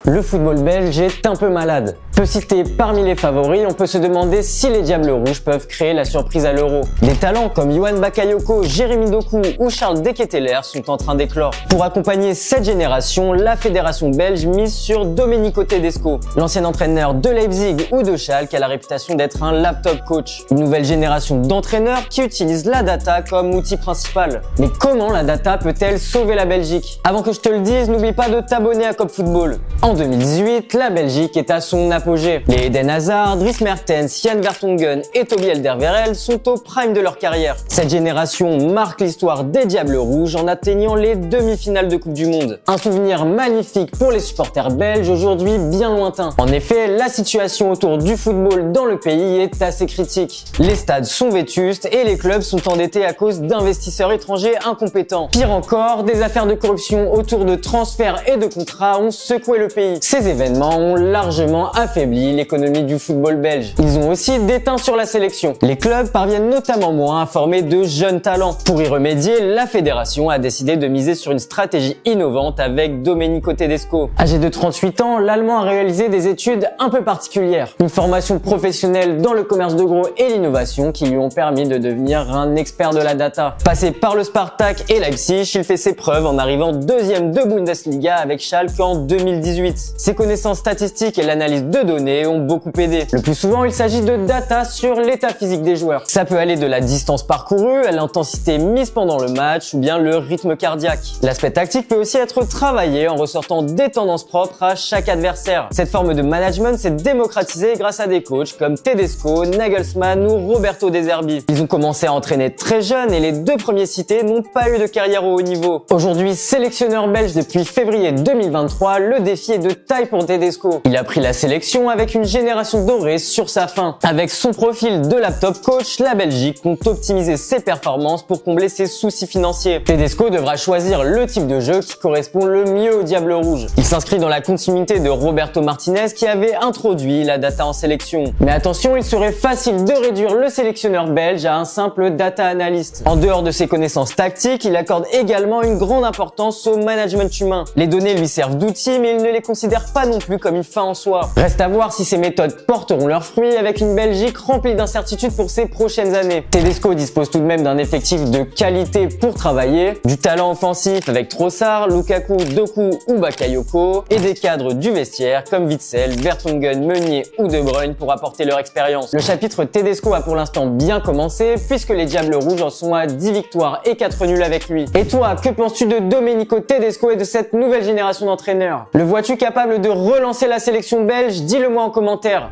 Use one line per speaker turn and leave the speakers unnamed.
Le football belge est un peu malade. Peu cité parmi les favoris, on peut se demander si les Diables Rouges peuvent créer la surprise à l'Euro. Des talents comme Yohan Bakayoko, Jérémy Doku ou Charles De Ketelaere sont en train d'éclore. Pour accompagner cette génération, la fédération belge mise sur Domenico Tedesco. L'ancien entraîneur de Leipzig ou de Schalke a la réputation d'être un laptop coach. Une nouvelle génération d'entraîneurs qui utilisent la data comme outil principal. Mais comment la data peut-elle sauver la Belgique? Avant que je te le dise, n'oublie pas de t'abonner à Cop Football. En 2018, la Belgique est à son apogée. Les Eden Hazard, Dries Mertens, Jan Vertonghen et Toby Alderweireld sont au prime de leur carrière. Cette génération marque l'histoire des Diables Rouges en atteignant les demi-finales de Coupe du Monde. Un souvenir magnifique pour les supporters belges, aujourd'hui bien lointain. En effet, la situation autour du football dans le pays est assez critique. Les stades sont vétustes et les clubs sont endettés à cause d'investisseurs étrangers incompétents. Pire encore, des affaires de corruption autour de transferts et de contrats ont secoué le pays. Ces événements ont largement affaibli l'économie du football belge. Ils ont aussi déteint sur la sélection. Les clubs parviennent notamment moins à former de jeunes talents. Pour y remédier, la fédération a décidé de miser sur une stratégie innovante avec Domenico Tedesco. Âgé de 38 ans, l'Allemand a réalisé des études un peu particulières. Une formation professionnelle dans le commerce de gros et l'innovation qui lui ont permis de devenir un expert de la data. Passé par le Spartak et Leipzig, il fait ses preuves en arrivant deuxième de Bundesliga avec Schalke en 2018. Ses connaissances statistiques et l'analyse de données ont beaucoup aidé. Le plus souvent, il s'agit de data sur l'état physique des joueurs. Ça peut aller de la distance parcourue à l'intensité mise pendant le match ou bien le rythme cardiaque. L'aspect tactique peut aussi être travaillé en ressortant des tendances propres à chaque adversaire. Cette forme de management s'est démocratisée grâce à des coachs comme Tedesco, Nagelsmann ou Roberto De Zerbi. Ils ont commencé à entraîner très jeunes et les deux premiers cités n'ont pas eu de carrière au haut niveau. Aujourd'hui, sélectionneur belge depuis février 2023, le défi est de taille pour Tedesco. Il a pris la sélection avec une génération dorée sur sa fin. Avec son profil de laptop coach, la Belgique compte optimiser ses performances pour combler ses soucis financiers. Tedesco devra choisir le type de jeu qui correspond le mieux aux Diables Rouges. Il s'inscrit dans la continuité de Roberto Martinez qui avait introduit la data en sélection. Mais attention, il serait facile de réduire le sélectionneur belge à un simple data analyst. En dehors de ses connaissances tactiques, il accorde également une grande importance au management humain. Les données lui servent d'outil, mais il ne les considère pas non plus comme une fin en soi. Reste à voir si ces méthodes porteront leurs fruits avec une Belgique remplie d'incertitudes pour ces prochaines années. Tedesco dispose tout de même d'un effectif de qualité pour travailler, du talent offensif avec Trossard, Lukaku, Doku ou Bakayoko, et des cadres du vestiaire comme Witsel, Vertonghen, Meunier ou De Bruyne pour apporter leur expérience. Le chapitre Tedesco a pour l'instant bien commencé puisque les Diables Rouges en sont à 10 victoires et 4 nuls avec lui. Et toi, que penses-tu de Domenico Tedesco et de cette nouvelle génération d'entraîneurs? Le vois-tu capable de relancer la sélection belge? Dis-le moi en commentaire.